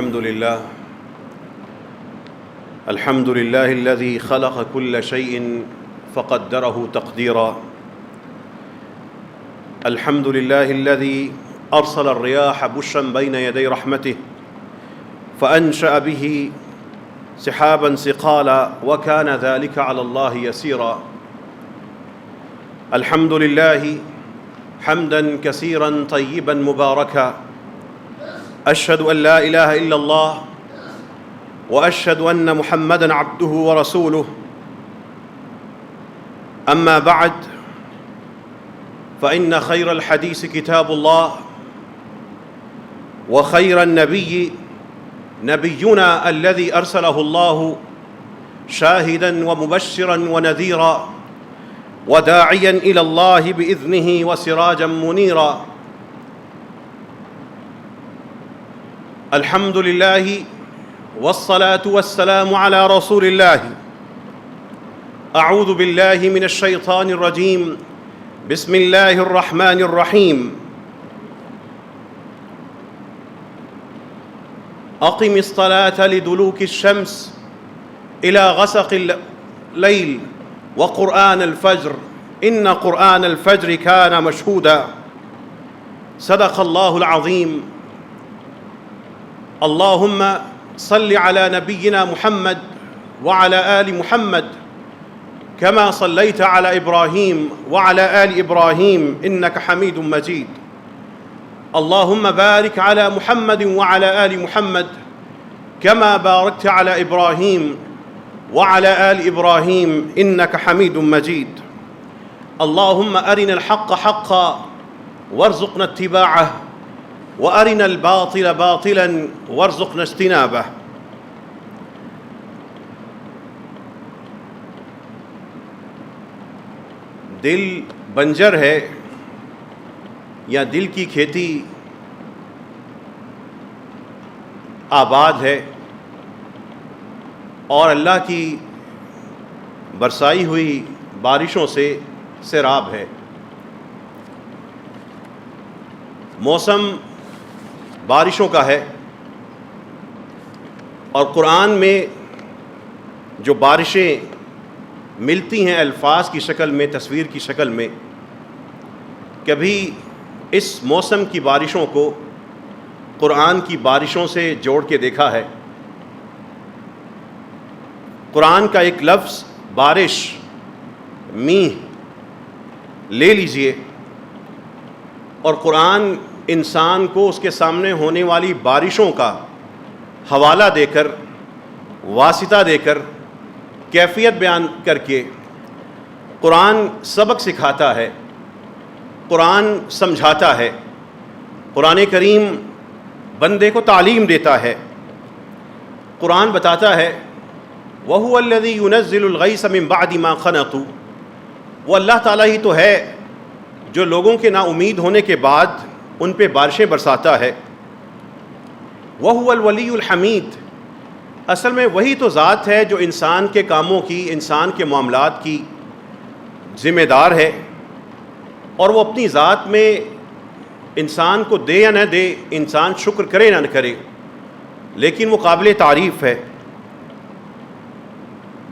الحمد لله الذي خلق كل شيء فقدره تقديرا. الحمد لله الذي أرسل الرياح بشرا بين يدي رحمته فأنشأ به سحابا ثقالا وكان ذلك على الله يسيرا. الحمد لله حمدا كثيرا طيبا مباركا. أشهد أن لا إله إلا الله وأشهد أن محمدا عبده ورسوله. أما بعد فإن خير الحديث كتاب الله وخير النبي نبينا الذي أرسله الله شاهدا ومبشرا ونذيرا وداعيا إلى الله بإذنه وسراجا منيرا. الحمد لله والصلاة والسلام على رسول الله. أعوذ بالله من الشيطان الرجيم. بسم الله الرحمن الرحيم. أقم الصلاة لدلوك الشمس إلى غسق الليل وقرآن الفجر إن قرآن الفجر كان مشهودا. صدق الله العظيم. اللهم صل على نبينا محمد وعلى آل محمد كما صليت على إبراهيم وعلى آل إبراهيم إنك حميد مجيد. اللهم بارك على محمد وعلى آل محمد كما باركت على إبراهيم وعلى آل إبراهيم إنك حميد مجيد. اللهم أرنا الحق حقا وارزقنا اتباعه وأرنا الباطل باطلا وارزقنا اجتنابه. دل بنجر ہے یا دل کی کھیتی آباد ہے اور اللہ کی برسائی ہوئی بارشوں سے سیراب ہے. موسم بارشوں کا ہے اور قرآن میں جو بارشیں ملتی ہیں الفاظ کی شکل میں، تصویر کی شکل میں، کبھی اس موسم کی بارشوں کو قرآن کی بارشوں سے جوڑ کے دیکھا ہے. قرآن کا ایک لفظ بارش، میہ لے لیجئے اور قرآن انسان کو اس کے سامنے ہونے والی بارشوں کا حوالہ دے کر، واسطہ دے کر، کیفیت بیان کر کے قرآن سبق سکھاتا ہے، قرآن سمجھاتا ہے. قرآن کریم بندے کو تعلیم دیتا ہے. قرآن بتاتا ہے وَهُوَ الَّذِي يُنَزِّلُ الْغَيْثَ مِن بَعْدِ مَا قَنَطُوا. وہ اللہ تعالیٰ ہی تو ہے جو لوگوں کے نا امید ہونے کے بعد ان پہ بارشیں برساتا ہے. وَهُوَ الْوَلِيُّ الْحَمِيدُ. اصل میں وہی تو ذات ہے جو انسان کے کاموں کی، انسان کے معاملات کی ذمہ دار ہے، اور وہ اپنی ذات میں انسان کو دے یا نہ دے، انسان شکر کرے یا نہ کرے، لیکن وہ قابل تعریف ہے.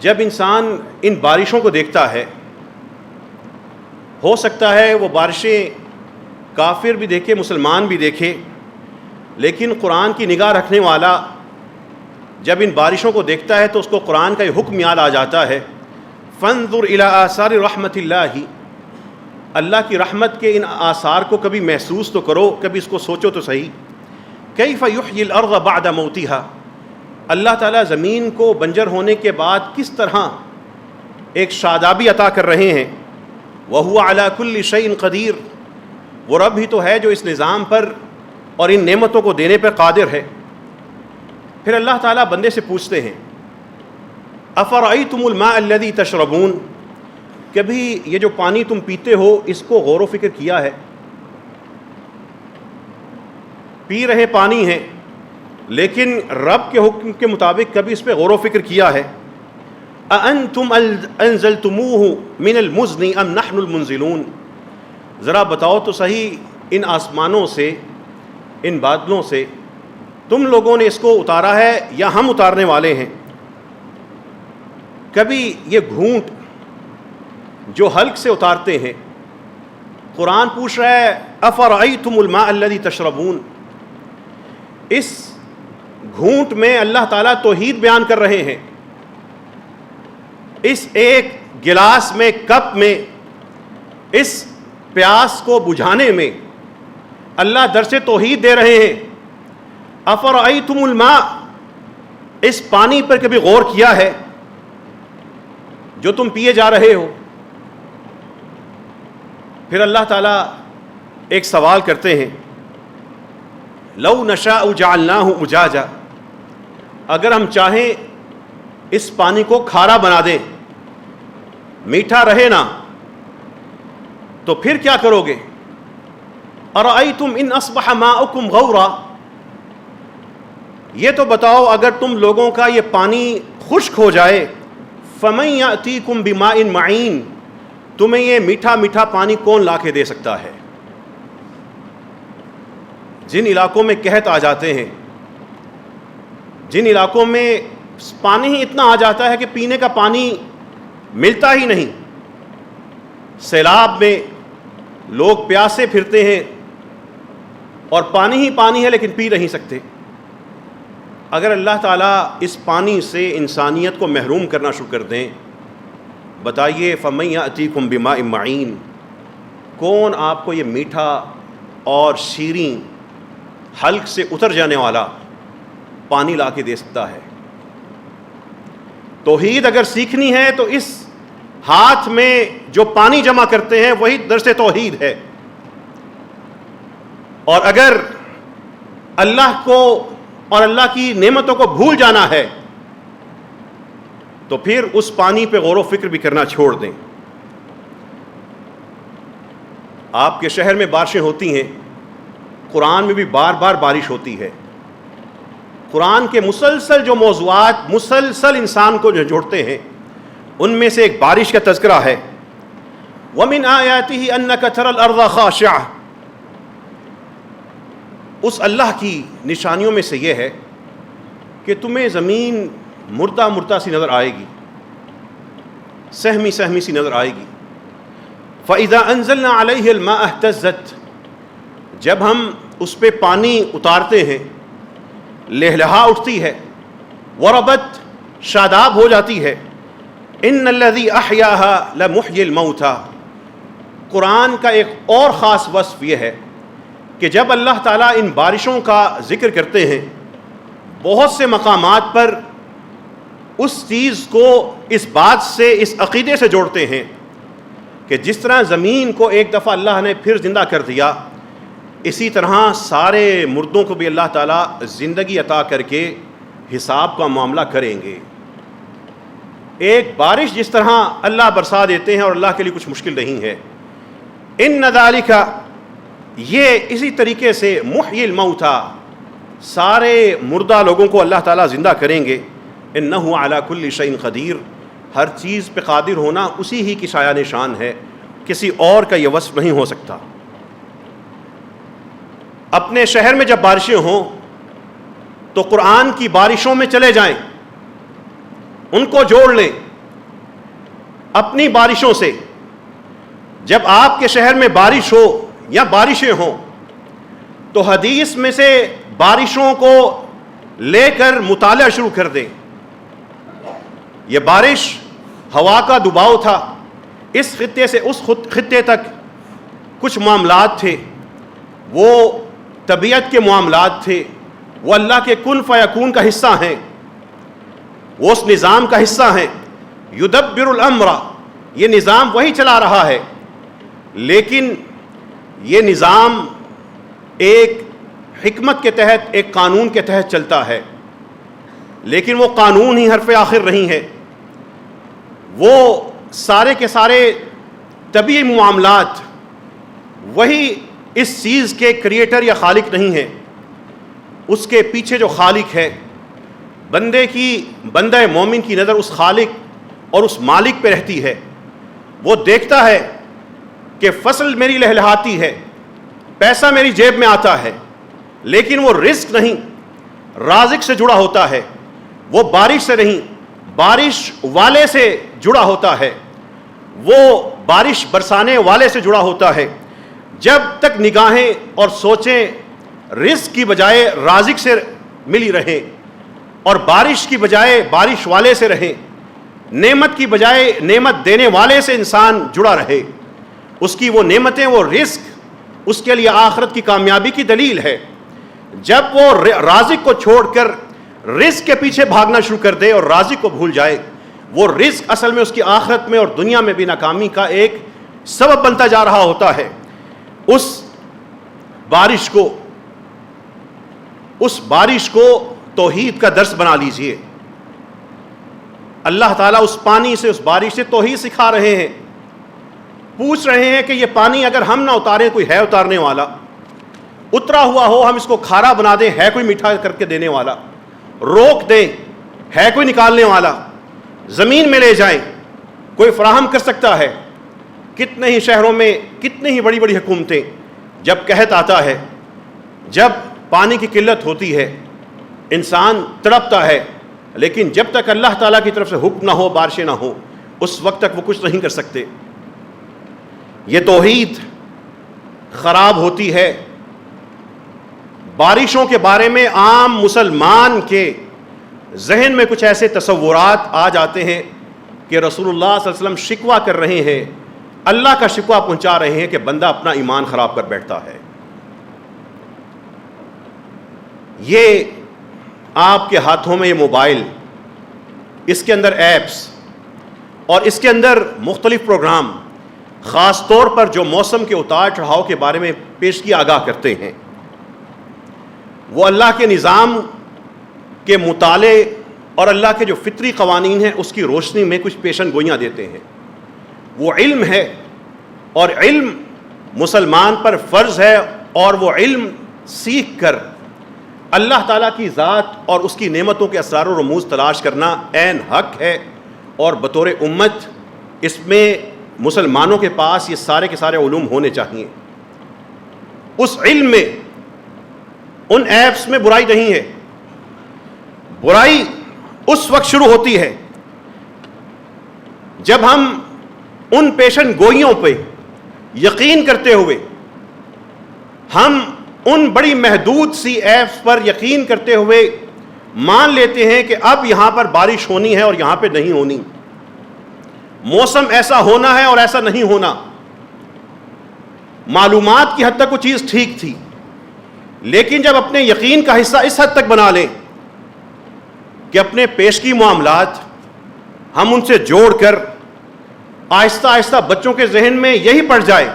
جب انسان ان بارشوں کو دیکھتا ہے، ہو سکتا ہے وہ بارشیں کافر بھی دیکھے، مسلمان بھی دیکھے، لیکن قرآن کی نگاہ رکھنے والا جب ان بارشوں کو دیکھتا ہے تو اس کو قرآن کا یہ حکم یاد آ جاتا ہے فانظر الی آثار رحمت اللہ. اللہ کی رحمت کے ان آثار کو کبھی محسوس تو کرو، کبھی اس کو سوچو تو صحیح. کیف یحیی الارض بعد موتها. اللہ تعالیٰ زمین کو بنجر ہونے کے بعد کس طرح ایک شادابی عطا کر رہے ہیں. وہو علی کل شیء قدیر. وہ رب ہی تو ہے جو اس نظام پر اور ان نعمتوں کو دینے پر قادر ہے. پھر اللہ تعالیٰ بندے سے پوچھتے ہیں افرأیتم الماء الذی تشربون. کبھی یہ جو پانی تم پیتے ہو اس کو غور و فکر کیا ہے؟ پی رہے پانی ہیں لیکن رب کے حکم کے مطابق کبھی اس پہ غور و فکر کیا ہے؟ اَأَنْتُمْ أَنزَلْتُمُوهُ مِنَ الْمُزْنِ أَمْ نَحْنُ الْمُنزِلُونَ. ذرا بتاؤ تو صحیح ان آسمانوں سے، ان بادلوں سے تم لوگوں نے اس کو اتارا ہے یا ہم اتارنے والے ہیں؟ کبھی یہ گھونٹ جو حلق سے اتارتے ہیں، قرآن پوچھ رہا ہے افرأیتم الماء الذی تشربون، اس گھونٹ میں اللہ تعالیٰ توحید بیان کر رہے ہیں، اس ایک گلاس میں، کپ میں، اس پیاس کو بجھانے میں اللہ درس توحید دے رہے ہیں۔ افرأیتم الماء، اس پانی پر کبھی غور کیا ہے جو تم پیے جا رہے ہو؟ پھر اللہ تعالیٰ ایک سوال کرتے ہیں، لو نشاء جعلناہ اجاجا، اگر ہم چاہیں اس پانی کو کھارا بنا دیں، میٹھا رہے نا، تو پھر کیا کرو گے؟ ارأیتم ان اصبح ماؤکم غورا، یہ تو بتاؤ اگر تم لوگوں کا یہ پانی خشک ہو جائے، فمن یأتیکم بماء معین، تمہیں یہ میٹھا میٹھا پانی کون لا کے دے سکتا ہے؟ جن علاقوں میں قحط آ جاتے ہیں، جن علاقوں میں پانی ہی اتنا آ جاتا ہے کہ پینے کا پانی ملتا ہی نہیں، سیلاب میں لوگ پیاسے پھرتے ہیں اور پانی ہی پانی ہے لیکن پی نہیں سکتے، اگر اللہ تعالیٰ اس پانی سے انسانیت کو محروم کرنا شروع کر دیں، بتائیے فَمَن یَأْتِیکُم بِمَاءٍ مَعِین، کون آپ کو یہ میٹھا اور شیریں حلق سے اتر جانے والا پانی لا کے دے سکتا ہے؟ توحید اگر سیکھنی ہے تو اس ہاتھ میں جو پانی جمع کرتے ہیں وہی درس توحید ہے، اور اگر اللہ کو اور اللہ کی نعمتوں کو بھول جانا ہے تو پھر اس پانی پہ غور و فکر بھی کرنا چھوڑ دیں۔ آپ کے شہر میں بارشیں ہوتی ہیں، قرآن میں بھی بار بار بارش ہوتی ہے۔ قرآن کے مسلسل جو موضوعات مسلسل انسان کو جو جوڑتے ہیں، ان میں سے ایک بارش کا تذکرہ ہے۔ وَمِنْ آيَاتِهِ أَنَّكَ تَرَى الْأَرْضَ خَاشِعَةً، اس اللہ کی نشانیوں میں سے یہ ہے کہ تمہیں زمین مردہ مردہ سی نظر آئے گی، سہمی سہمی سی نظر آئے گی۔ فَإِذَا أَنزَلْنَا عَلَيْهِ الْمَاءَ اهْتَزَّتْ، جب ہم اس پہ پانی اتارتے ہیں لہلہا اٹھتی ہے، وَرَبَتْ، شاداب ہو جاتی ہے۔ إِنَّ الَّذِي أَحْيَاهَا لَمُحْيِي الْمَوْتَى، قرآن کا ایک اور خاص وصف یہ ہے کہ جب اللہ تعالیٰ ان بارشوں کا ذکر کرتے ہیں، بہت سے مقامات پر اس چیز کو اس بات سے، اس عقیدے سے جوڑتے ہیں کہ جس طرح زمین کو ایک دفعہ اللہ نے پھر زندہ کر دیا، اسی طرح سارے مردوں کو بھی اللہ تعالیٰ زندگی عطا کر کے حساب کا معاملہ کریں گے۔ ایک بارش جس طرح اللہ برسا دیتے ہیں اور اللہ کے لیے کچھ مشکل نہیں ہے، ان ذالک، یہ اسی طریقے سے محیی الموتیٰ، سارے مردہ لوگوں کو اللہ تعالیٰ زندہ کریں گے۔ انہ علی کل شیء قدیر، ہر چیز پہ قادر ہونا اسی ہی کی شایان نشان ہے، کسی اور کا یہ وصف نہیں ہو سکتا۔ اپنے شہر میں جب بارشیں ہوں تو قرآن کی بارشوں میں چلے جائیں، ان کو جوڑ لیں اپنی بارشوں سے۔ جب آپ کے شہر میں بارش ہو یا بارشیں ہوں تو حدیث میں سے بارشوں کو لے کر مطالعہ شروع کر دیں۔ یہ بارش ہوا کا دباؤ تھا، اس خطے سے اس خطے تک کچھ معاملات تھے، وہ طبیعت کے معاملات تھے، وہ اللہ کے کن فیکون کا حصہ ہیں، وہ اس نظام کا حصہ ہیں۔ یدبر الامر، یہ نظام وہی چلا رہا ہے، لیکن یہ نظام ایک حکمت کے تحت، ایک قانون کے تحت چلتا ہے، لیکن وہ قانون ہی حرف آخر نہیں ہے، وہ سارے کے سارے طبعی معاملات وہی اس چیز کے کریٹر یا خالق نہیں ہے، اس کے پیچھے جو خالق ہے، بندہ مومن کی نظر اس خالق اور اس مالک پہ رہتی ہے۔ وہ دیکھتا ہے کہ فصل میری لہلہاتی ہے، پیسہ میری جیب میں آتا ہے، لیکن وہ رزق نہیں، رازق سے جڑا ہوتا ہے، وہ بارش سے نہیں، بارش والے سے جڑا ہوتا ہے، وہ بارش برسانے والے سے جڑا ہوتا ہے۔ جب تک نگاہیں اور سوچیں رزق کی بجائے رازق سے ملی رہیں، اور بارش کی بجائے بارش والے سے رہیں، نعمت کی بجائے نعمت دینے والے سے انسان جڑا رہے، اس کی وہ نعمتیں، وہ رزق اس کے لیے آخرت کی کامیابی کی دلیل ہے۔ جب وہ رازق کو چھوڑ کر رزق کے پیچھے بھاگنا شروع کر دے اور رازق کو بھول جائے، وہ رزق اصل میں اس کی آخرت میں اور دنیا میں بھی ناکامی کا ایک سبب بنتا جا رہا ہوتا ہے۔ اس بارش کو توحید کا درس بنا لیجئے۔ اللہ تعالیٰ اس پانی سے، اس بارش سے توحید سکھا رہے ہیں، پوچھ رہے ہیں کہ یہ پانی اگر ہم نہ اتاریں، کوئی ہے اتارنے والا؟ اترا ہوا ہو، ہم اس کو کھارا بنا دیں، ہے کوئی میٹھا کر کے دینے والا؟ روک دیں، ہے کوئی نکالنے والا؟ زمین میں لے جائیں، کوئی فراہم کر سکتا ہے؟ کتنے ہی شہروں میں کتنی ہی بڑی بڑی حکومتیں، جب قحط آتا ہے، جب پانی کی قلت ہوتی ہے، انسان تڑپتا ہے، لیکن جب تک اللہ تعالیٰ کی طرف سے حکم نہ ہو، بارشیں نہ ہو، اس وقت تک وہ کچھ نہیں کر سکتے۔ یہ توحید خراب ہوتی ہے۔ بارشوں کے بارے میں عام مسلمان کے ذہن میں کچھ ایسے تصورات آ جاتے ہیں کہ رسول اللہ صلی اللہ علیہ وسلم شکوہ کر رہے ہیں، اللہ کا شکوہ پہنچا رہے ہیں کہ بندہ اپنا ایمان خراب کر بیٹھتا ہے۔ یہ آپ کے ہاتھوں میں یہ موبائل، اس کے اندر ایپس اور اس کے اندر مختلف پروگرام، خاص طور پر جو موسم کے اتار چڑھاؤ کے بارے میں پیشگی آگاہ کرتے ہیں، وہ اللہ کے نظام کے مطالعے اور اللہ کے جو فطری قوانین ہیں اس کی روشنی میں کچھ پیشن گوئیاں دیتے ہیں۔ وہ علم ہے، اور علم مسلمان پر فرض ہے، اور وہ علم سیکھ کر اللہ تعالیٰ کی ذات اور اس کی نعمتوں کے اسرار و رموز تلاش کرنا عین حق ہے، اور بطور امت اس میں مسلمانوں کے پاس یہ سارے کے سارے علوم ہونے چاہیے۔ اس علم میں، ان ایپس میں برائی نہیں ہے۔ برائی اس وقت شروع ہوتی ہے جب ہم ان پیشن گوئیوں پہ یقین کرتے ہوئے، ہم ان بڑی محدود سی ایپس پر یقین کرتے ہوئے مان لیتے ہیں کہ اب یہاں پر بارش ہونی ہے اور یہاں پہ نہیں ہونی، موسم ایسا ہونا ہے اور ایسا نہیں ہونا۔ معلومات کی حد تک وہ چیز ٹھیک تھی، لیکن جب اپنے یقین کا حصہ اس حد تک بنا لیں کہ اپنے پیشگی معاملات ہم ان سے جوڑ کر آہستہ آہستہ بچوں کے ذہن میں یہی پڑ جائے،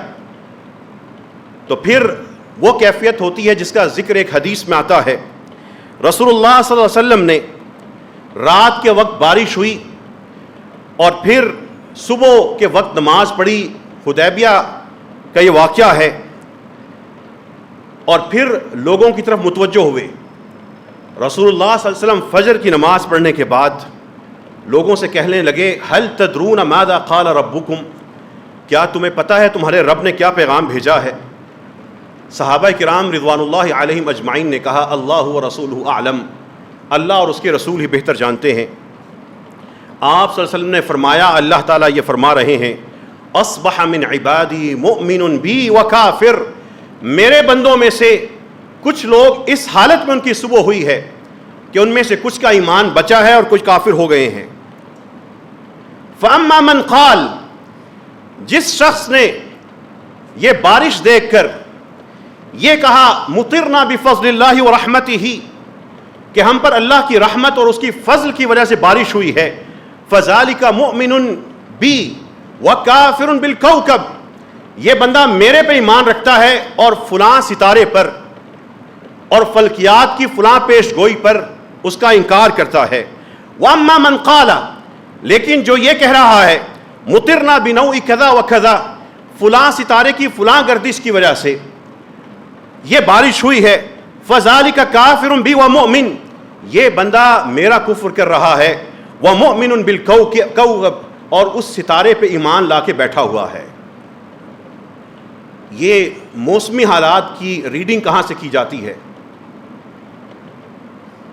تو پھر وہ کیفیت ہوتی ہے جس کا ذکر ایک حدیث میں آتا ہے۔ رسول اللہ صلی اللہ علیہ وسلم نے رات کے وقت بارش ہوئی اور پھر صبح کے وقت نماز پڑھی، حدیبیہ کا یہ واقعہ ہے، اور پھر لوگوں کی طرف متوجہ ہوئے۔ رسول اللہ صلی اللہ علیہ وسلم فجر کی نماز پڑھنے کے بعد لوگوں سے کہنے لگے، هل تدرون ماذا قال ربکم، کیا تمہیں پتہ ہے تمہارے رب نے کیا پیغام بھیجا ہے؟ صحابہ کرام رضوان اللہ علیہم اجمعین نے کہا، اللہ ورسولہ اعلم، اللہ اور اس کے رسول ہی بہتر جانتے ہیں۔ آپ صلی اللہ علیہ وسلم نے فرمایا، اللہ تعالیٰ یہ فرما رہے ہیں، اصبح من عبادی مؤمن بی وکافر، میرے بندوں میں سے کچھ لوگ اس حالت میں ان کی صبح ہوئی ہے کہ ان میں سے کچھ کا ایمان بچا ہے اور کچھ کافر ہو گئے ہیں۔ فَأَمَّا مَنْ قَالَ، جس شخص نے یہ بارش دیکھ کر یہ کہا مطرنا بفضل اللہ ورحمتہ، کہ ہم پر اللہ کی رحمت اور اس کی فضل کی وجہ سے بارش ہوئی ہے، فَذَلِكَ مُؤْمِنٌ بِي وَكَافِرٌ بِالْكَوْكَبِ، یہ بندہ میرے پہ ایمان رکھتا ہے اور فلاں ستارے پر اور فلکیات کی فلاں پیش گوئی پر اس کا انکار کرتا ہے۔ وَأَمَّا مَنْ قَالَ، لیکن جو یہ کہہ رہا ہے مطرنا بنوع کذا و کذا، فلاں ستارے کی فلاں گردش کی وجہ سے یہ بارش ہوئی ہے، فَذَلِكَ كَافِرٌ بِي وَمُؤْمِنٌ، یہ بندہ میرا کفر کر رہا ہے، وَمُؤْمِنٌ بِالْكَوْكَبِ، اور اس ستارے پہ ایمان لا کے بیٹھا ہوا ہے۔ یہ موسمی حالات کی ریڈنگ کہاں سے کی جاتی ہے؟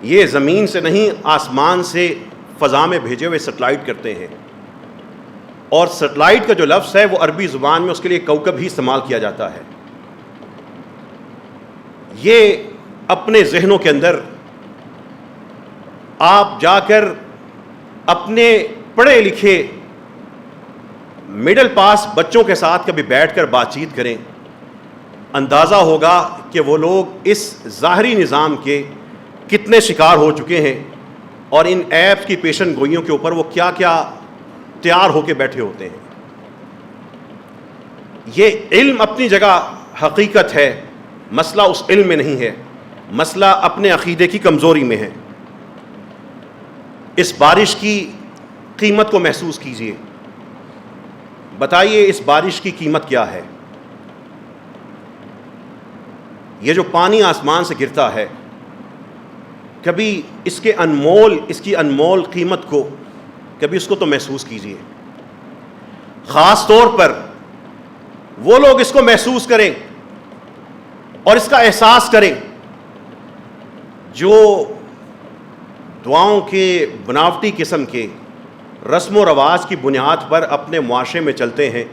یہ زمین سے نہیں آسمان سے فضا میں بھیجے ہوئے سیٹلائٹ کرتے ہیں، اور سیٹلائٹ کا جو لفظ ہے وہ عربی زبان میں اس کے لیے کوکب ہی استعمال کیا جاتا ہے۔ یہ اپنے ذہنوں کے اندر آپ جا کر اپنے پڑھے لکھے مڈل پاس بچوں کے ساتھ کبھی بیٹھ کر بات چیت کریں، اندازہ ہوگا کہ وہ لوگ اس ظاہری نظام کے کتنے شکار ہو چکے ہیں، اور ان ایپس کی پیشن گوئیوں کے اوپر وہ کیا کیا تیار ہو کے بیٹھے ہوتے ہیں۔ یہ علم اپنی جگہ حقیقت ہے، مسئلہ اس علم میں نہیں ہے، مسئلہ اپنے عقیدے کی کمزوری میں ہے۔ اس بارش کی قیمت کو محسوس کیجئے، بتائیے اس بارش کی قیمت کیا ہے؟ یہ جو پانی آسمان سے گرتا ہے، کبھی اس کی انمول قیمت کو کبھی اس کو تو محسوس کیجئے۔ خاص طور پر وہ لوگ اس کو محسوس کریں اور اس کا احساس کریں جو دعاؤں کے بناوٹی قسم کے رسم و رواج کی بنیاد پر اپنے معاشرے میں چلتے ہیں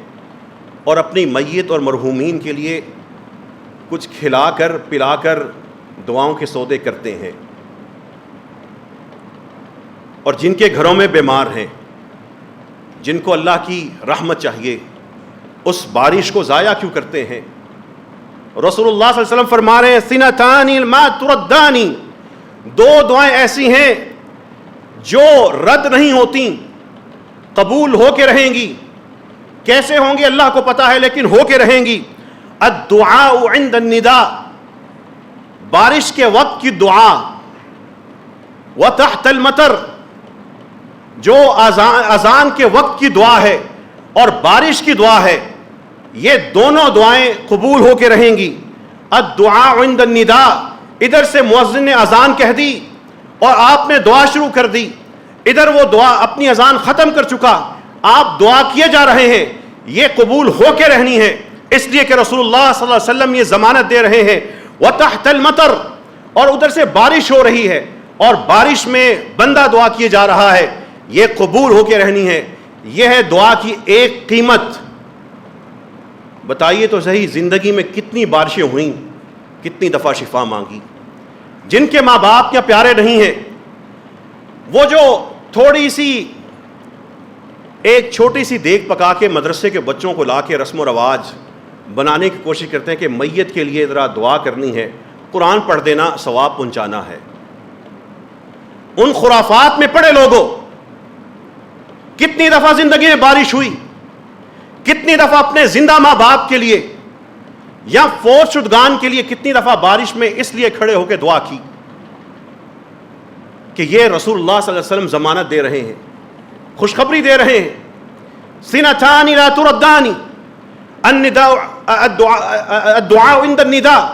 اور اپنی میت اور مرحومین کے لیے کچھ کھلا کر پلا کر دعاؤں کے سودے کرتے ہیں، اور جن کے گھروں میں بیمار ہیں، جن کو اللہ کی رحمت چاہیے، اس بارش کو ضائع کیوں کرتے ہیں؟ رسول اللہ صلی اللہ علیہ وسلم فرما رہے ہیں سنتان ما تردانی، دو دعائیں ایسی ہیں جو رد نہیں ہوتی، قبول ہو کے رہیں گی۔ کیسے ہوں گی اللہ کو پتا ہے، لیکن ہو کے رہیں گی۔ الدعاء عند النداء، بارش کے وقت کی دعا، وتحت المطر، جو اذان کے وقت کی دعا ہے اور بارش کی دعا ہے، یہ دونوں دعائیں قبول ہو کے رہیں گی۔ الدعاء عند النداء، ادھر سے مؤذن نے اذان کہہ دی اور آپ نے دعا شروع کر دی، ادھر وہ دعا اپنی اذان ختم کر چکا، آپ دعا کیے جا رہے ہیں، یہ قبول ہو کے رہنی ہے، اس لیے کہ رسول اللہ صلی اللہ علیہ وسلم یہ ضمانت دے رہے ہیں۔ وتحت المطر، اور ادھر سے بارش ہو رہی ہے اور بارش میں بندہ دعا کیے جا رہا ہے، یہ قبول ہو کے رہنی ہے۔ یہ ہے دعا کی ایک قیمت۔ بتائیے تو صحیح، زندگی میں کتنی بارشیں ہوئیں، کتنی دفعہ شفا مانگی؟ جن کے ماں باپ یا پیارے نہیں ہیں، وہ جو تھوڑی سی ایک چھوٹی سی دیگ پکا کے مدرسے کے بچوں کو لا کے رسم و رواج بنانے کی کوشش کرتے ہیں کہ میت کے لیے ذرا دعا کرنی ہے، قرآن پڑھ دینا، ثواب پہنچانا ہے۔ ان خرافات میں پڑے لوگوں، کتنی دفعہ زندگی میں بارش ہوئی، کتنی دفعہ اپنے زندہ ماں باپ کے لیے یا فوت شدگان کے لیے کتنی دفعہ بارش میں اس لیے کھڑے ہو کے دعا کی کہ یہ رسول اللہ صلی اللہ علیہ وسلم ضمانت دے رہے ہیں، خوشخبری دے رہے ہیں۔ سنتان لا تردان، الدعاء عند النداء،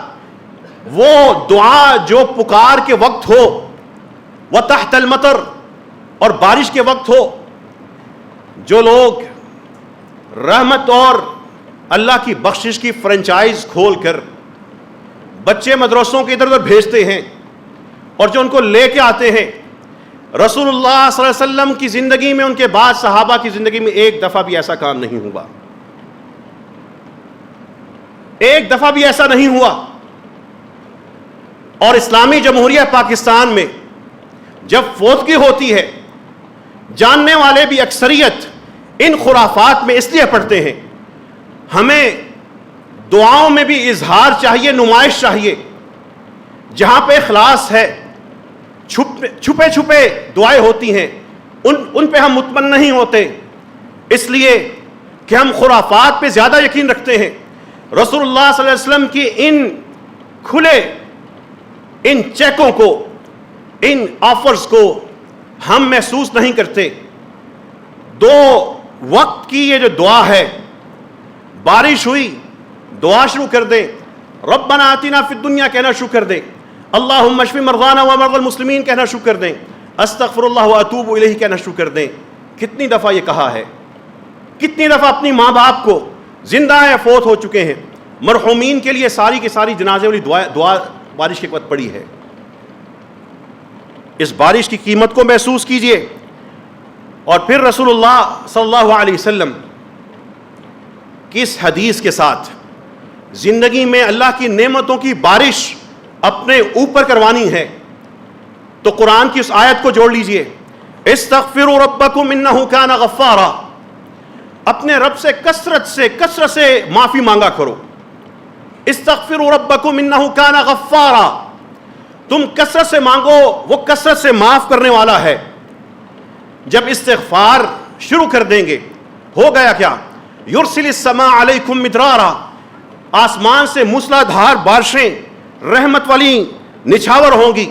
وہ دعا جو پکار کے وقت ہو، وتحت المطر، اور بارش کے وقت ہو۔ جو لوگ رحمت اور اللہ کی بخشش کی فرنچائز کھول کر بچے مدرسوں کے ادھر ادھر بھیجتے ہیں اور جو ان کو لے کے آتے ہیں، رسول اللہ صلی اللہ علیہ وسلم کی زندگی میں، ان کے بعد صحابہ کی زندگی میں ایک دفعہ بھی ایسا کام نہیں ہوا، ایک دفعہ بھی ایسا نہیں ہوا۔ اور اسلامی جمہوریہ پاکستان میں جب فوتگی ہوتی ہے، جاننے والے بھی اکثریت ان خرافات میں اس لیے پڑھتے ہیں۔ ہمیں دعاؤں میں بھی اظہار چاہیے، نمائش چاہیے۔ جہاں پہ اخلاص ہے، چھپے چھپے دعائیں ہوتی ہیں، ان پہ ہم مطمئن نہیں ہوتے، اس لیے کہ ہم خرافات پہ زیادہ یقین رکھتے ہیں۔ رسول اللہ صلی اللہ علیہ وسلم کی ان کھلے ان چیکوں کو، ان آفرز کو ہم محسوس نہیں کرتے۔ دو وقت کی یہ جو دعا ہے، بارش ہوئی، دعا شروع کر دیں، ربنا آتنا فی الدنیا کہنا شروع کر دیں، اللہم اشف مرضانا ومرضی المسلمین کہنا شروع کر دیں، استغفر اللہ واتوب الیہ کہنا شروع کر دیں۔ کتنی دفعہ یہ کہا ہے، کتنی دفعہ اپنی ماں باپ کو، زندہ ہیں فوت ہو چکے ہیں، مرحومین کے لیے ساری کی ساری جنازے والی دعا بارش کے وقت پڑی ہے۔ اس بارش کی قیمت کو محسوس کیجئے۔ اور پھر رسول اللہ صلی اللہ علیہ وسلم کی اس حدیث کے ساتھ زندگی میں اللہ کی نعمتوں کی بارش اپنے اوپر کروانی ہے تو قرآن کی اس آیت کو جوڑ لیجئے، استغفروا ربکم انہ کان غفارا، اپنے رب سے کثرت سے معافی مانگا کرو۔ استغفروا ربکم انہ کان غفارا، تم کثرت سے مانگو، وہ کثرت سے معاف کرنے والا ہے۔ جب استغفار شروع کر دیں گے ہو گیا کیا؟ یرسل السماء علیکم مدرارا، آسمان سے موسلا دھار بارشیں رحمت والی نچھاور ہوں گی۔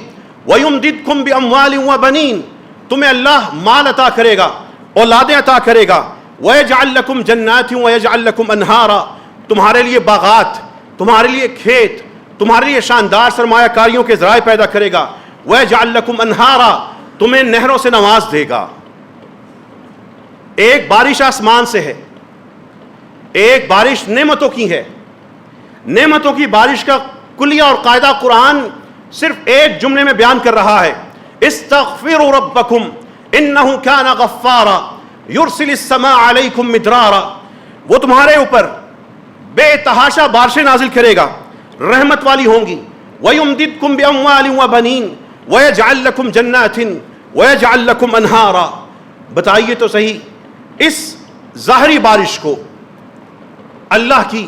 وَيُمْدِدْكُمْ بِأَمْوَالٍ وَبَنِينَ، تمہیں اللہ مال عطا کرے گا، اولادیں عطا کرے گا۔ وَيَجْعَلْ لَكُمْ جَنَّاتٍ وَيَجْعَلْ لَكُمْ أَنْهَارًا، تمہارے لیے باغات، تمہارے لیے کھیت، تمہارے لیے شاندار سرمایہ کاریوں کے ذرائع پیدا کرے گا۔ وَيَجْعَلْ لَكُمْ أَنْهَارًا، تمہیں نہروں سے نواز دے گا۔ ایک بارش آسمان سے ہے، ایک بارش نعمتوں کی ہے۔ نعمتوں کی بارش کا کلیہ اور قاعدہ قرآن صرف ایک جملے میں بیان کر رہا ہے، استغفروا ربکم انہ کان غفارا یرسل السماء علیکم مدرارا، وہ تمہارے اوپر بے تحاشا بارشیں نازل کرے گا، رحمت والی ہوں گی۔ وَيُمْدِدْكُمْ بِأَمْوَالٍ وَبَنِينَ وَيَجْعَلْ لَكُمْ جَنَّاتٍ وَيَجْعَلْ لَكُمْ أَنْهَارًا۔ بتائیے تو صحیح، اس ظاہری بارش کو اللہ کی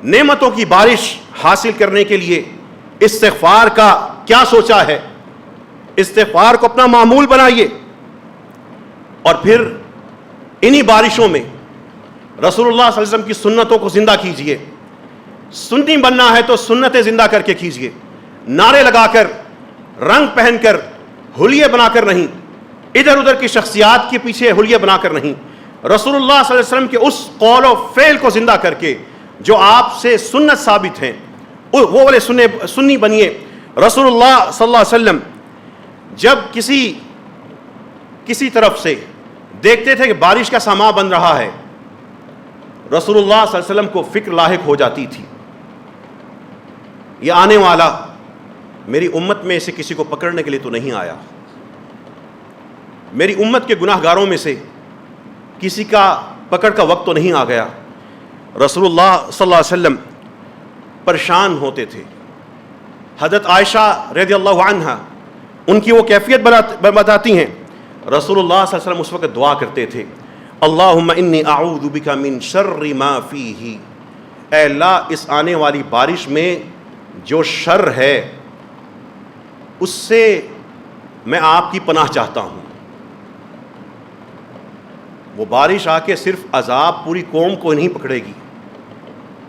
نعمتوں کی بارش حاصل کرنے کے لیے استغفار کا کیا سوچا ہے؟ استغفار کو اپنا معمول بنائیے، اور پھر انہی بارشوں میں رسول اللہ صلی اللہ علیہ وسلم کی سنتوں کو زندہ کیجئے۔ سنی بننا ہے تو سنتیں زندہ کر کے کیجئے، نعرے لگا کر، رنگ پہن کر، حلیے بنا کر نہیں، ادھر ادھر کی شخصیات کے پیچھے حلیے بنا کر نہیں، رسول اللہ صلی اللہ علیہ وسلم کے اس قول و فعل کو زندہ کر کے جو آپ سے سنت ثابت ہیں وہ والے سنی بنیے۔ رسول اللہ صلی اللہ علیہ وسلم جب کسی طرف سے دیکھتے تھے کہ بارش کا ساماں بن رہا ہے، رسول اللہ صلی اللہ علیہ وسلم کو فکر لاحق ہو جاتی تھی، یہ آنے والا میری امت میں سے کسی کو پکڑنے کے لیے تو نہیں آیا، میری امت کے گناہ گاروں میں سے کسی کا پکڑ کا وقت تو نہیں آ گیا۔ رسول اللہ صلی اللہ علیہ وسلم پریشان ہوتے تھے۔ حضرت عائشہ رضی اللہ عنہا ان کی وہ کیفیت بتاتی ہیں، رسول اللہ صلی اللہ علیہ وسلم اس وقت دعا کرتے تھے، اللہم انی اعوذ بک من شر ما فیہ، اے اللہ اس آنے والی بارش میں جو شر ہے اس سے میں آپ کی پناہ چاہتا ہوں۔ وہ بارش آ کے صرف عذاب پوری قوم کو نہیں پکڑے گی،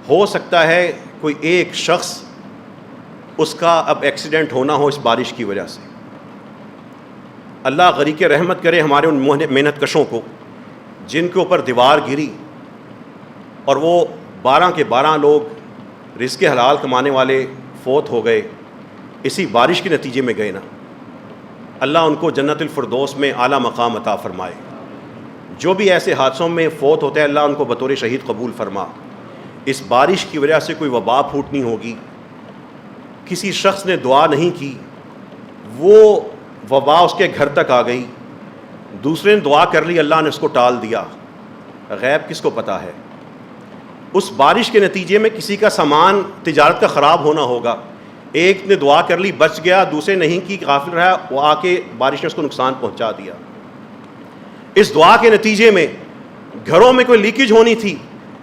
ہو سکتا ہے کوئی ایک شخص اس کا اب ایکسیڈنٹ ہونا ہو اس بارش کی وجہ سے۔ اللہ غریق رحمت کرے ہمارے ان محنت کشوں کو جن کے اوپر دیوار گری اور وہ 12 کے 12 لوگ رزق حلال کمانے والے فوت ہو گئے، اسی بارش کے نتیجے میں گئے نا۔ اللہ ان کو جنت الفردوس میں اعلیٰ مقام عطا فرمائے۔ جو بھی ایسے حادثوں میں فوت ہوتے ہیں اللہ ان کو بطور شہید قبول فرما۔ اس بارش کی وجہ سے کوئی وبا پھوٹنی ہوگی، کسی شخص نے دعا نہیں کی، وہ وبا اس کے گھر تک آ گئی، دوسرے نے دعا کر لی، اللہ نے اس کو ٹال دیا، غیب کس کو پتہ ہے۔ اس بارش کے نتیجے میں کسی کا سامان تجارت کا خراب ہونا ہوگا، ایک نے دعا کر لی بچ گیا، دوسرے نہیں کی غافل رہا، وہ آ کے بارش نے اس کو نقصان پہنچا دیا۔ اس دعا کے نتیجے میں گھروں میں کوئی لیکیج ہونی تھی،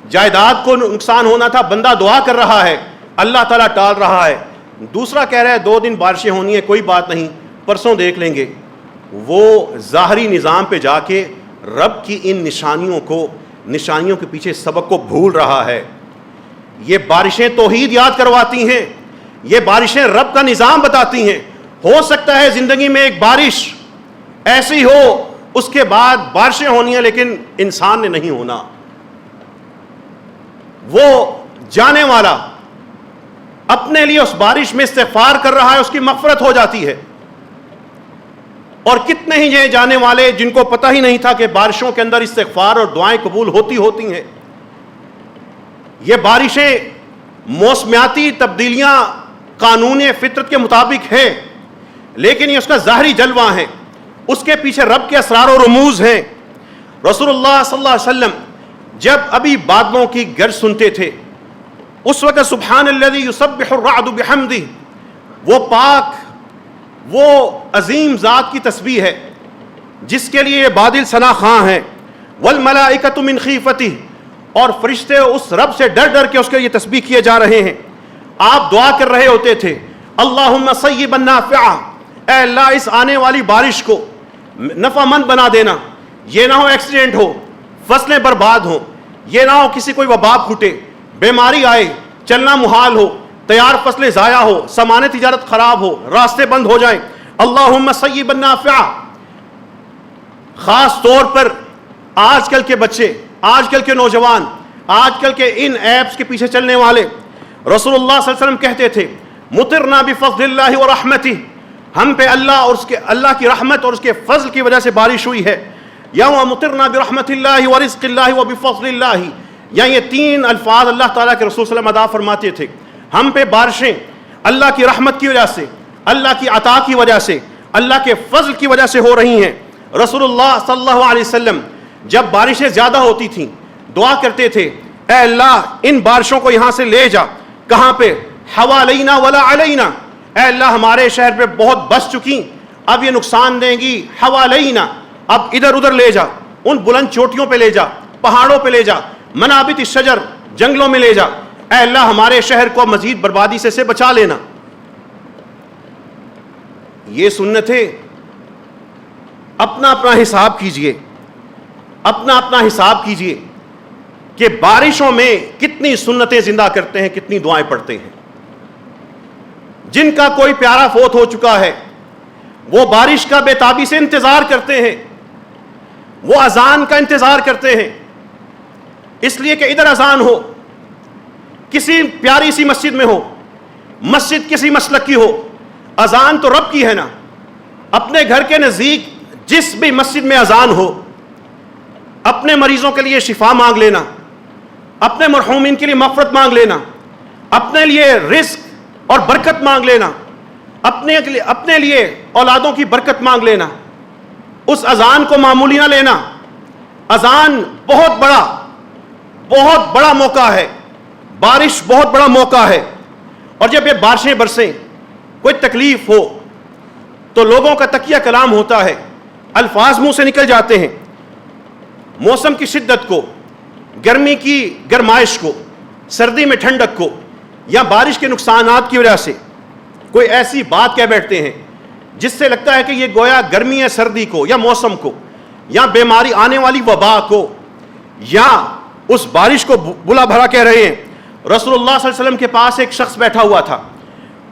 جائیداد کو نقصان ہونا تھا، بندہ دعا کر رہا ہے، اللہ تعالیٰ ٹال رہا ہے، دوسرا کہہ رہا ہے 2 دن بارشیں ہونی ہیں، کوئی بات نہیں، پرسوں دیکھ لیں گے۔ وہ ظاہری نظام پہ جا کے رب کی ان نشانیوں کے پیچھے سبق کو بھول رہا ہے۔ یہ بارشیں توحید یاد کرواتی ہیں، یہ بارشیں رب کا نظام بتاتی ہیں۔ ہو سکتا ہے زندگی میں ایک بارش ایسی ہو، اس کے بعد بارشیں ہونی ہیں لیکن انسان نے نہیں ہونا۔ وہ جانے والا اپنے لیے اس بارش میں استغفار کر رہا ہے، اس کی مغفرت ہو جاتی ہے، اور کتنے ہی یہ جانے والے جن کو پتہ ہی نہیں تھا کہ بارشوں کے اندر استغفار اور دعائیں قبول ہوتی ہیں۔ یہ بارشیں موسمیاتی تبدیلیاں قانون فطرت کے مطابق ہیں، لیکن یہ اس کا ظاہری جلوہ ہے، اس کے پیچھے رب کے اسرار و رموز ہیں۔ رسول اللہ صلی اللہ علیہ وسلم جب ابھی بادلوں کی گرج سنتے تھے، اس وقت سبحان الذی یسبح الرعد بحمدہ، وہ پاک، وہ عظیم ذات کی تسبیح ہے جس کے لیے یہ بادل ثنا خواں ہیں، والملائکۃ من خیفتہ، اور فرشتے اس رب سے ڈر ڈر کے اس کے یہ تسبیح کیے جا رہے ہیں۔ آپ دعا کر رہے ہوتے تھے، اللہم صیبا نافعا، اے اللہ اس آنے والی بارش کو نفع مند بنا دینا، یہ نہ ہو ایکسیڈنٹ ہو، فصلیں برباد ہوں، یہ نہ ہو کسی کوئی وبا پھوٹے، بیماری آئے، چلنا محال ہو، تیار فصلیں ضائع ہو، سامان تجارت خراب ہو، راستے بند ہو جائیں۔ اللہم صیبا نافعا۔ خاص طور پر آج کل کے بچے، آج کل کے نوجوان، آج کل کے ان ایپس کے پیچھے چلنے والے، رسول اللہ صلی اللہ علیہ وسلم کہتے تھے مطرنا بفضل اللہ ورحمتہ، ہم پہ اللہ کی رحمت اور اس کے فضل کی وجہ سے بارش ہوئی ہے۔ یا مطرنا برحمت اللہ ورزق اللہ وبفضل اللہ، یا یہ تین الفاظ اللہ تعالیٰ کے رسول صلی اللہ علیہ وسلم ادا فرماتے تھے، ہم پہ بارشیں اللہ کی رحمت کی وجہ سے، اللہ کی عطا کی وجہ سے، اللہ کے فضل کی وجہ سے ہو رہی ہیں۔ رسول اللہ صلی اللہ علیہ وسلم جب بارشیں زیادہ ہوتی تھیں دعا کرتے تھے، اے اللہ ان بارشوں کو یہاں سے لے جا، کہاں پہ؟ حوالینا ولا علینا، اے اللہ ہمارے شہر پہ بہت بس چکی، اب یہ نقصان دیں گی، حوالینا، اب ادھر ادھر لے جا، ان بلند چوٹیوں پہ لے جا، پہاڑوں پہ لے جا، منابت الشجر، جنگلوں میں لے جا، اے اللہ ہمارے شہر کو مزید بربادی سے بچا لینا۔ یہ سنتیں اپنا اپنا حساب کیجئے، اپنا اپنا حساب کیجئے کہ بارشوں میں کتنی سنتیں زندہ کرتے ہیں، کتنی دعائیں پڑھتے ہیں۔ جن کا کوئی پیارا فوت ہو چکا ہے وہ بارش کا بے تابی سے انتظار کرتے ہیں، وہ اذان کا انتظار کرتے ہیں، اس لیے کہ ادھر اذان ہو، کسی پیاری سی مسجد میں ہو، مسجد کسی مسلک کی ہو، اذان تو رب کی ہے نا۔ اپنے گھر کے نزدیک جس بھی مسجد میں اذان ہو، اپنے مریضوں کے لیے شفا مانگ لینا، اپنے مرحومین کے لیے مغفرت مانگ لینا، اپنے لیے رزق اور برکت مانگ لینا، اپنے لیے اولادوں کی برکت مانگ لینا، اس اذان کو معمولی نہ لینا۔ اذان بہت بڑا موقع ہے، بارش بہت بڑا موقع ہے، اور جب یہ بارشیں برسیں، کوئی تکلیف ہو تو لوگوں کا تکیہ کلام ہوتا ہے، الفاظ منہ سے نکل جاتے ہیں، موسم کی شدت کو، گرمی کی گرمائش کو، سردی میں ٹھنڈک کو، یا بارش کے نقصانات کی وجہ سے کوئی ایسی بات کہہ بیٹھتے ہیں جس سے لگتا ہے کہ یہ گویا گرمی ہے سردی کو، یا موسم کو، یا بیماری آنے والی وبا کو، یا اس بارش کو بلا بھلا کہہ رہے ہیں۔ رسول اللہ صلی اللہ علیہ وسلم کے پاس ایک شخص بیٹھا ہوا تھا،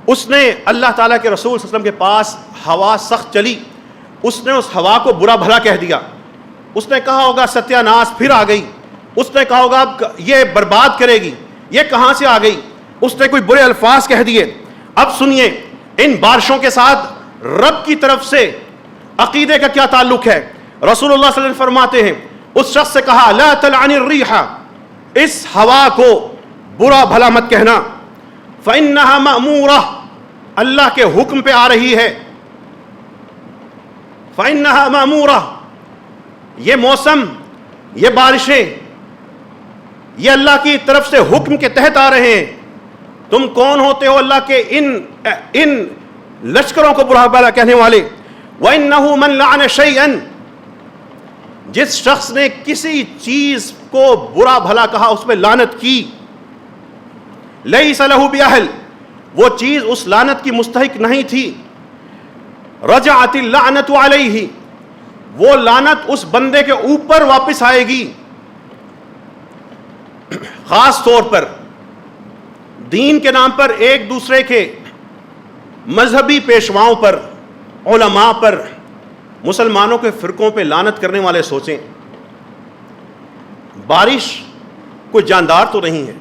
اس نے اللہ تعالیٰ کے رسول صلی اللہ علیہ وسلم کے پاس ہوا سخت چلی، اس نے اس ہوا کو برا بھلا کہہ دیا۔ اس نے کہا ہوگا ستیہ ناس پھر آ گئی، اس نے کہا ہوگا اب یہ برباد کرے گی، یہ کہاں سے آ گئی، اس نے کوئی برے الفاظ کہہ دیے۔ اب سنیے ان بارشوں کے ساتھ رب کی طرف سے عقیدے کا کیا تعلق ہے۔ رسول اللہ صلی اللہ علیہ وسلم فرماتے ہیں، اس شخص سے کہا لا تلعن الریح، اس ہوا کو برا بھلا مت کہنا، فإنها مأمورہ، اللہ کے حکم پہ آ رہی ہے، فإنها مأمورہ، یہ موسم، یہ بارشیں، یہ اللہ کی طرف سے حکم کے تحت آ رہے ہیں۔ تم کون ہوتے ہو اللہ کے ان لشکروں کو برا بھلا کہنے والے؟ وَإِنَّهُ مَنْ لَعَنَ شَيْئًا، جس شخص نے کسی چیز کو برا بھلا کہا، اس میں لعنت کی، لَيْسَ لَهُ بِأَهْلٍ، وہ چیز اس لعنت کی مستحق نہیں تھی، رجعت اللعنت علیہ، وہ لعنت اس بندے کے اوپر واپس آئے گی۔ خاص طور پر دین کے نام پر ایک دوسرے کے مذہبی پیشواؤں پر، علماء پر، مسلمانوں کے فرقوں پہ لعنت کرنے والے سوچیں، بارش کوئی جاندار تو نہیں ہے،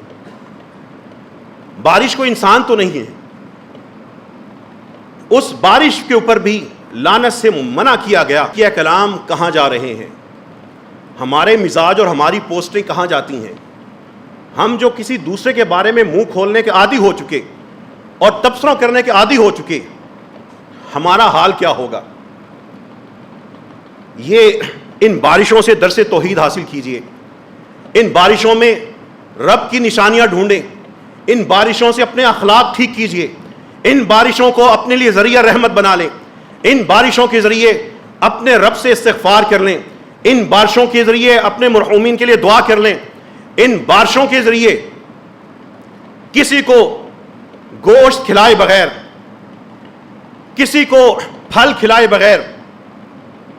بارش کوئی انسان تو نہیں ہے، اس بارش کے اوپر بھی لعنت سے منع کیا گیا۔ یہ کلام کہاں جا رہے ہیں؟ ہمارے مزاج اور ہماری پوسٹیں کہاں جاتی ہیں؟ ہم جو کسی دوسرے کے بارے میں منہ کھولنے کے عادی ہو چکے اور تبصروں کرنے کے عادی ہو چکے، ہمارا حال کیا ہوگا؟ یہ ان بارشوں سے درس توحید حاصل کیجئے، ان بارشوں میں رب کی نشانیاں ڈھونڈیں، ان بارشوں سے اپنے اخلاق ٹھیک کیجئے، ان بارشوں کو اپنے لیے ذریعہ رحمت بنا لیں، ان بارشوں کے ذریعے اپنے رب سے استغفار کر لیں، ان بارشوں کے ذریعے اپنے مرحومین کے لیے دعا کر لیں، ان بارشوں کے ذریعے کسی کو گوشت کھلائے بغیر، کسی کو پھل کھلائے بغیر،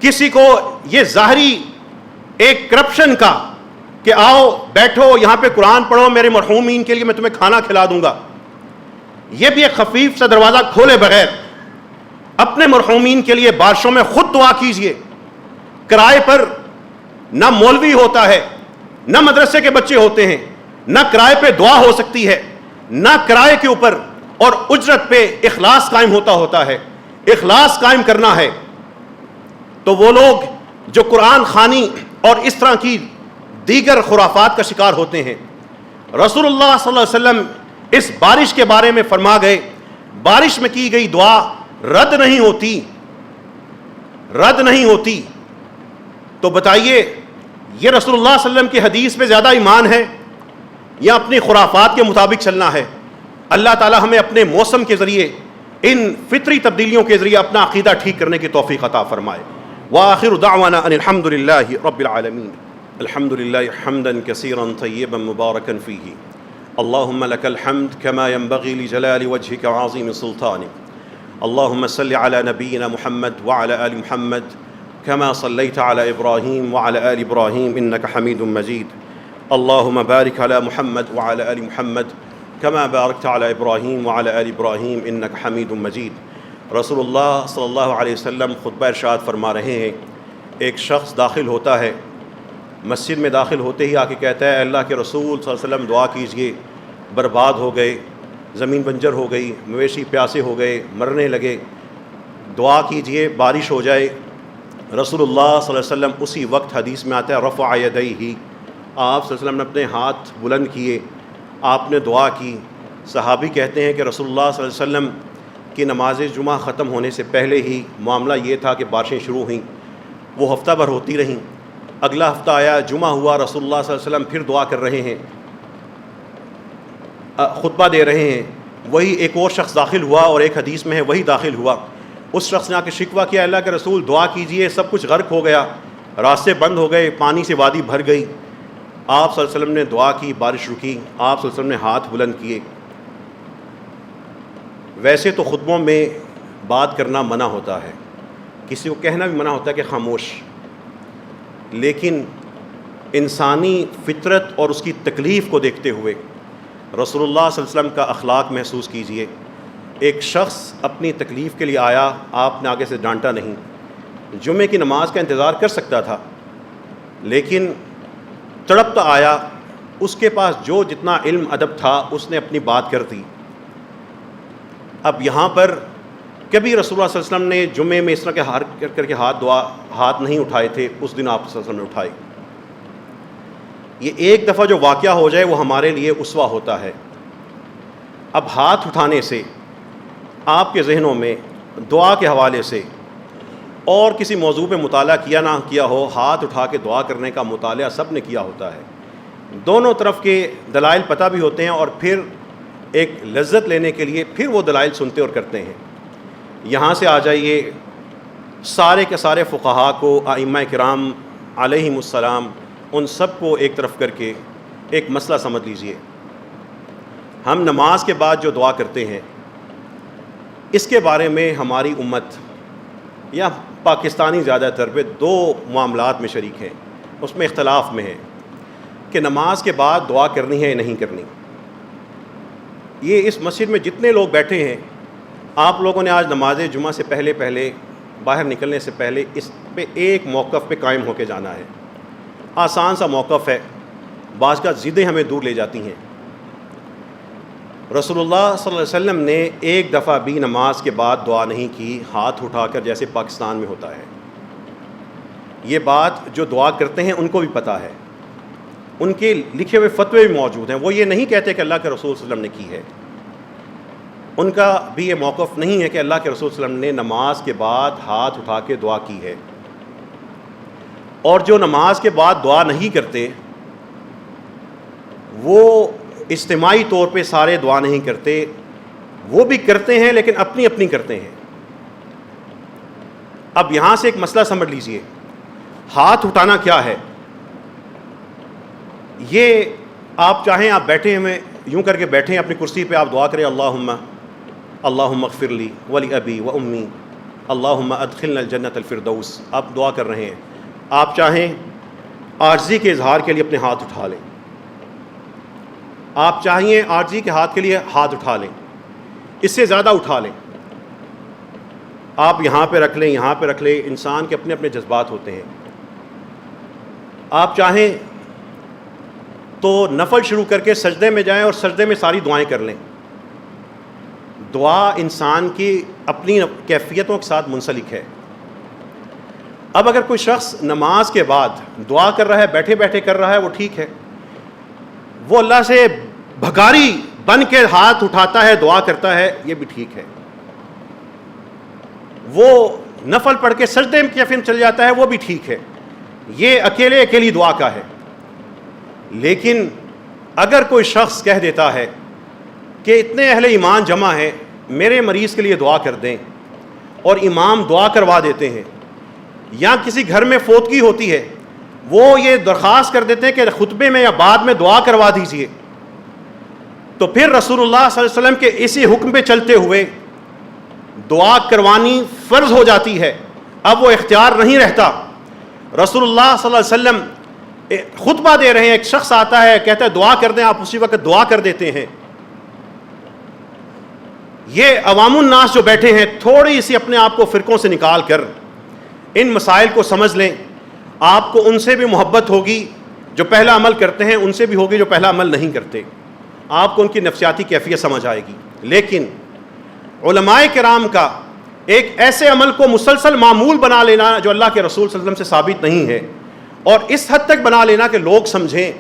کسی کو یہ ظاہری ایک کرپشن کا کہ آؤ بیٹھو یہاں پہ قرآن پڑھو میرے مرحومین کے لیے میں تمہیں کھانا کھلا دوں گا، یہ بھی ایک خفیف سا دروازہ کھولے بغیر اپنے مرحومین کے لیے بارشوں میں خود دعا کیجئے۔ کرائے پر نہ مولوی ہوتا ہے، نہ مدرسے کے بچے ہوتے ہیں، نہ کرائے پہ دعا ہو سکتی ہے، نہ کرائے کے اوپر اور اجرت پہ اخلاص قائم ہوتا ہے۔ اخلاص قائم کرنا ہے تو وہ لوگ جو قرآن خوانی اور اس طرح کی دیگر خرافات کا شکار ہوتے ہیں، رسول اللہ صلی اللہ علیہ وسلم اس بارش کے بارے میں فرما گئے، بارش میں کی گئی دعا رد نہیں ہوتی۔ تو بتائیے یہ رسول اللہ صلی اللہ علیہ وسلم کی حدیث پہ زیادہ ایمان ہے یا اپنی خرافات کے مطابق چلنا ہے؟ اللہ تعالی ہمیں اپنے موسم کے ذریعے ان فطری تبدیلیوں کے ذریعے اپنا عقیدہ ٹھیک کرنے کی توفیق عطا فرمائے۔ وآخر دعوانا ان الحمد للہ رب العالمین۔ الحمد للہ حمدا کثیرا طیبا مبارکا فیہ، اللہم لک الحمد کما ينبغی لجلال وجہک وعظیم سلطانک، اللہم صل علی نبینا محمد وعلی آل محمد كما صليت على إبراهيم وعلى آل إبراهيم إنك حميد مجيد، اللهم بارك على محمد وعلى آل محمد كما باركت على إبراهيم وعلى آل إبراهيم إنك حميد مجيد۔ رسول اللہ صلی اللہ علیہ وسلم خطبہ ارشاد فرما رہے ہیں، ایک شخص داخل ہوتا ہے، مسجد میں داخل ہوتے ہی آ کے کہتا ہے اللہ کے رسول صلی اللہ علیہ وسلم دعا کیجئے، برباد ہو گئے، زمین بنجر ہو گئی، مویشی پیاسے ہو گئے، مرنے لگے، دعا کیجئے بارش ہو جائے۔ رسول اللہ صلی اللہ علیہ وسلم اسی وقت حدیث میں آتا ہے رفع یدیہ، آپ صلی اللہ علیہ وسلم نے اپنے ہاتھ بلند کیے، آپ نے دعا کی۔ صحابی کہتے ہیں کہ رسول اللہ صلی اللہ علیہ وسلم کی نماز جمعہ ختم ہونے سے پہلے ہی معاملہ یہ تھا کہ بارشیں شروع ہوئیں، وہ ہفتہ بھر ہوتی رہیں، اگلا ہفتہ آیا، جمعہ ہوا، رسول اللہ صلی اللہ علیہ وسلم پھر دعا کر رہے ہیں، خطبہ دے رہے ہیں، وہی ایک اور شخص داخل ہوا، اور ایک حدیث میں ہے وہی داخل ہوا، اس شخص نے آ کے شکوہ کیا اللہ کے رسول دعا کیجئے، سب کچھ غرق ہو گیا، راستے بند ہو گئے، پانی سے وادی بھر گئی۔ آپ صلی اللہ علیہ وسلم نے دعا کی، بارش رکی، آپ صلی اللہ علیہ وسلم نے ہاتھ بلند کیے۔ ویسے تو خطبوں میں بات کرنا منع ہوتا ہے، کسی کو کہنا بھی منع ہوتا ہے کہ خاموش، لیکن انسانی فطرت اور اس کی تکلیف کو دیکھتے ہوئے رسول اللہ صلی اللہ علیہ وسلم کا اخلاق محسوس کیجئے۔ ایک شخص اپنی تکلیف کے لیے آیا، آپ نے آگے سے ڈانٹا نہیں، جمعے کی نماز کا انتظار کر سکتا تھا، لیکن تڑپتا آیا، اس کے پاس جو جتنا علم ادب تھا اس نے اپنی بات کر دی۔ اب یہاں پر کبھی رسول اللہ صلی اللہ علیہ وسلم نے جمعے میں اس طرح کے کر کے ہاتھ نہیں اٹھائے تھے، اس دن آپ صلی اللہ علیہ وسلم نے اٹھائے۔ یہ ایک دفعہ جو واقعہ ہو جائے وہ ہمارے لیے اسوہ ہوتا ہے۔ اب ہاتھ اٹھانے سے آپ کے ذہنوں میں دعا کے حوالے سے اور کسی موضوع پہ مطالعہ کیا نہ کیا ہو، ہاتھ اٹھا کے دعا کرنے کا مطالعہ سب نے کیا ہوتا ہے، دونوں طرف کے دلائل پتہ بھی ہوتے ہیں، اور پھر ایک لذت لینے کے لیے پھر وہ دلائل سنتے اور کرتے ہیں۔ یہاں سے آ جائیے سارے کے سارے فقہاء کو، ائمہ کرام علیہم السلام، ان سب کو ایک طرف کر کے ایک مسئلہ سمجھ لیجئے۔ ہم نماز کے بعد جو دعا کرتے ہیں اس کے بارے میں ہماری امت یا پاکستانی زیادہ تر پہ دو معاملات میں شریک ہیں، اس میں اختلاف میں ہے کہ نماز کے بعد دعا کرنی ہے یا نہیں کرنی۔ یہ اس مسجد میں جتنے لوگ بیٹھے ہیں، آپ لوگوں نے آج نماز جمعہ سے پہلے باہر نکلنے سے پہلے اس پہ ایک موقف پہ قائم ہو کے جانا ہے۔ آسان سا موقف ہے، بعض کا ضدیں ہمیں دور لے جاتی ہیں۔ رسول اللہ صلی اللہ علیہ وسلم نے ایک دفعہ بھی نماز کے بعد دعا نہیں کی ہاتھ اٹھا کر، جیسے پاکستان میں ہوتا ہے۔ یہ بات جو دعا کرتے ہیں ان کو بھی پتہ ہے، ان کے لکھے ہوئے فتوے بھی موجود ہیں، وہ یہ نہیں کہتے کہ اللہ کے رسول صلی اللہ علیہ وسلم نے کی ہے۔ ان کا بھی یہ موقف نہیں ہے کہ اللہ کے رسول صلی اللہ علیہ وسلم نے نماز کے بعد ہاتھ اٹھا کے دعا کی ہے، اور جو نماز کے بعد دعا نہیں کرتے وہ اجتماعی طور پہ سارے دعا نہیں کرتے، وہ بھی کرتے ہیں لیکن اپنی اپنی کرتے ہیں۔ اب یہاں سے ایک مسئلہ سمجھ لیجئے، ہاتھ اٹھانا کیا ہے؟ یہ آپ چاہیں آپ بیٹھے ہوئے یوں کر کے بیٹھیں اپنی کرسی پہ، آپ دعا کریں اللہم اغفر لی ولی ابی و امی اللہم ادخلنا الجنت الفردوس، آپ دعا کر رہے ہیں۔ آپ چاہیں عاجزی کے اظہار کے لیے اپنے ہاتھ اٹھا لیں، آپ چاہیے عاجزی کے ہاتھ کے لیے ہاتھ اٹھا لیں، اس سے زیادہ اٹھا لیں، آپ یہاں پہ رکھ لیں، یہاں پہ رکھ لیں، انسان کے اپنے اپنے جذبات ہوتے ہیں۔ آپ چاہیں تو نفل شروع کر کے سجدے میں جائیں اور سجدے میں ساری دعائیں کر لیں۔ دعا انسان کی اپنی کیفیتوں کے ساتھ منسلک ہے۔ اب اگر کوئی شخص نماز کے بعد دعا کر رہا ہے، بیٹھے بیٹھے کر رہا ہے، وہ ٹھیک ہے، وہ اللہ سے بھکاری بن کے ہاتھ اٹھاتا ہے، دعا کرتا ہے، یہ بھی ٹھیک ہے۔ وہ نفل پڑھ کے سجدے میں کیفیت چل جاتا ہے، وہ بھی ٹھیک ہے، یہ اکیلے اکیلی دعا کا ہے۔ لیکن اگر کوئی شخص کہہ دیتا ہے کہ اتنے اہل ایمان جمع ہیں، میرے مریض کے لیے دعا کر دیں، اور امام دعا کروا دیتے ہیں، یا کسی گھر میں فوتگی ہوتی ہے، وہ یہ درخواست کر دیتے ہیں کہ خطبے میں یا بعد میں دعا کروا دیجئے، تو پھر رسول اللہ صلی اللہ علیہ وسلم کے اسی حکم پہ چلتے ہوئے دعا کروانی فرض ہو جاتی ہے، اب وہ اختیار نہیں رہتا۔ رسول اللہ صلی اللہ علیہ وسلم خطبہ دے رہے ہیں، ایک شخص آتا ہے کہتا ہے دعا کر دیں، آپ اسی وقت دعا کر دیتے ہیں۔ یہ عوام الناس جو بیٹھے ہیں، تھوڑی سی اپنے آپ کو فرقوں سے نکال کر ان مسائل کو سمجھ لیں، آپ کو ان سے بھی محبت ہوگی جو پہلا عمل کرتے ہیں، ان سے بھی ہوگی جو پہلا عمل نہیں کرتے، آپ کو ان کی نفسیاتی کیفیت سمجھ آئے گی۔ لیکن علماء کرام کا ایک ایسے عمل کو مسلسل معمول بنا لینا جو اللہ کے رسول صلی اللہ علیہ وسلم سے ثابت نہیں ہے، اور اس حد تک بنا لینا کہ لوگ سمجھیں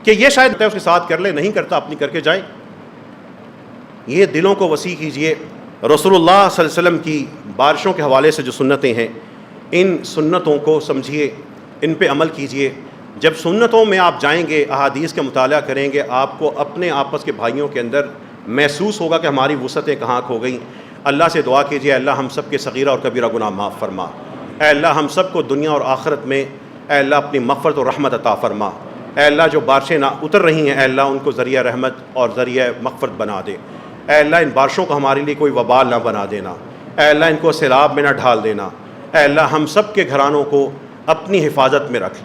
کہ یہ شاید اس کے ساتھ کر لے، نہیں کرتا اپنی کر کے جائے، یہ دلوں کو وسیع کیجئے۔ رسول اللہ صلی اللہ علیہ وسلم کی بارشوں کے حوالے سے جو سنتیں ہیں، ان سنتوں کو سمجھیے، ان پہ عمل کیجئے۔ جب سنتوں میں آپ جائیں گے، احادیث کا مطالعہ کریں گے، آپ کو اپنے آپس کے بھائیوں کے اندر محسوس ہوگا کہ ہماری وسعتیں کہاں کھو گئیں۔ اللہ سے دعا کیجئے، اللہ ہم سب کے صغیرہ اور کبیرہ گناہ معاف فرما، اے اللہ ہم سب کو دنیا اور آخرت میں اے اللہ اپنی مغفرت اور رحمت عطا فرما، اے اللہ جو بارشیں نہ اتر رہی ہیں، اے اللہ ان کو ذریعہ رحمت اور ذریعہ مغفرت بنا دے، اے اللہ ان بارشوں کو ہمارے لیے کوئی وبال نہ بنا دینا، اے اللہ ان کو سیلاب میں نہ ڈھال دینا، اے اللہ ہم سب کے گھرانوں کو اپنی حفاظت میں رکھ،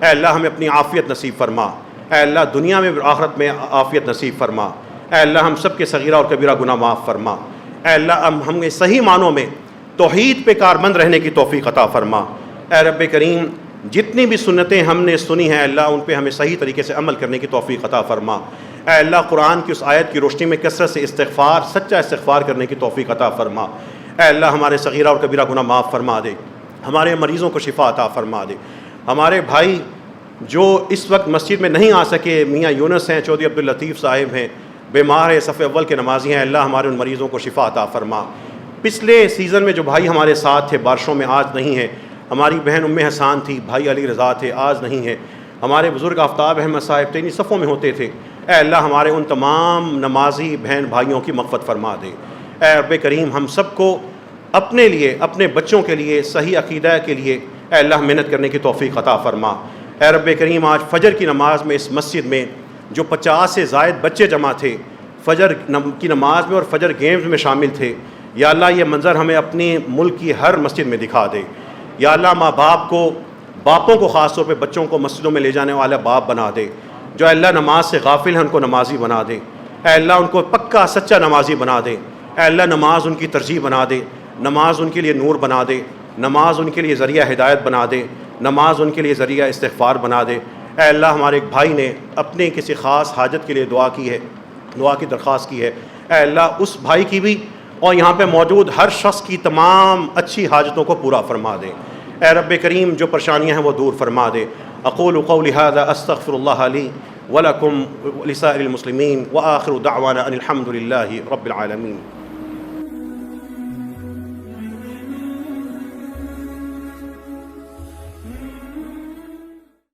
اے اللہ ہمیں اپنی عافیت نصیب فرما، اے اللہ دنیا میں آخرت میں عافیت نصیب فرما، اے اللہ ہم سب کے صغیرہ اور کبیرہ گناہ معاف فرما، اے اللہ ہمیں صحیح معنوں میں توحید پہ کاربند رہنے کی توفیق عطا فرما۔ اے رب کریم، جتنی بھی سنتیں ہم نے سنی ہیں اللہ ان پہ ہمیں صحیح طریقے سے عمل کرنے کی توفیق عطا فرما۔ اے اللہ قرآن کی اس آیت کی روشنی میں کثرت سے استغفار، سچا استغفار کرنے کی توفیق عطا فرما۔ اے اللہ ہمارے صغیرہ اور کبیرہ گناہ معاف فرما دے، ہمارے مریضوں کو شفا عطا فرما دے۔ ہمارے بھائی جو اس وقت مسجد میں نہیں آ سکے، میاں یونس ہیں، چودھری عبداللطیف صاحب ہیں، بیمار ہے، صف اول کے نمازی ہیں، اللہ ہمارے ان مریضوں کو شفا عطا فرما۔ پچھلے سیزن میں جو بھائی ہمارے ساتھ تھے بارشوں میں، آج نہیں ہیں، ہماری بہن ام حسان تھی، بھائی علی رضا تھے، آج نہیں ہیں، ہمارے بزرگ آفتاب احمد صاحب تھے، انہی صفوں میں ہوتے تھے، اے اللہ ہمارے ان تمام نمازی بہن بھائیوں کی مغفرت فرما دے۔ اے رب کریم، ہم سب کو اپنے لیے، اپنے بچوں کے لیے، صحیح عقیدہ کے لیے اے اللہ محنت کرنے کی توفیق عطا فرما۔ اے رب کریم، آج فجر کی نماز میں اس مسجد میں جو 50 سے زائد بچے جمع تھے، فجر کی نماز میں اور فجر گیمز میں شامل تھے، یا اللہ یہ منظر ہمیں اپنی ملک کی ہر مسجد میں دکھا دے۔ یا اللہ ماں باپ کو، باپوں کو خاص طور پہ بچوں کو مسجدوں میں لے جانے والا باپ بنا دے، جو اللہ نماز سے غافل ہیں ان کو نمازی بنا دے، اے اللہ ان کو پکا سچا نمازی بنا دے، اے اللہ نماز ان کی ترجیح بنا دے، نماز ان کے لیے نور بنا دے، نماز ان کے لیے ذریعہ ہدایت بنا دے، نماز ان کے لیے ذریعہ استغفار بنا دے۔ اے اللہ ہمارے ایک بھائی نے اپنے کسی خاص حاجت کے لیے دعا کی ہے، دعا کی درخواست کی ہے، اے اللہ اس بھائی کی بھی اور یہاں پہ موجود ہر شخص کی تمام اچھی حاجتوں کو پورا فرما دے۔ اے رب کریم، جو پریشانیاں ہیں وہ دور فرما دے۔ اقول قولی ھذا استغفر اللہ لی ولکم ولسائر المسلمین، وآخر دعوانا ان الحمد للہ رب العالمین.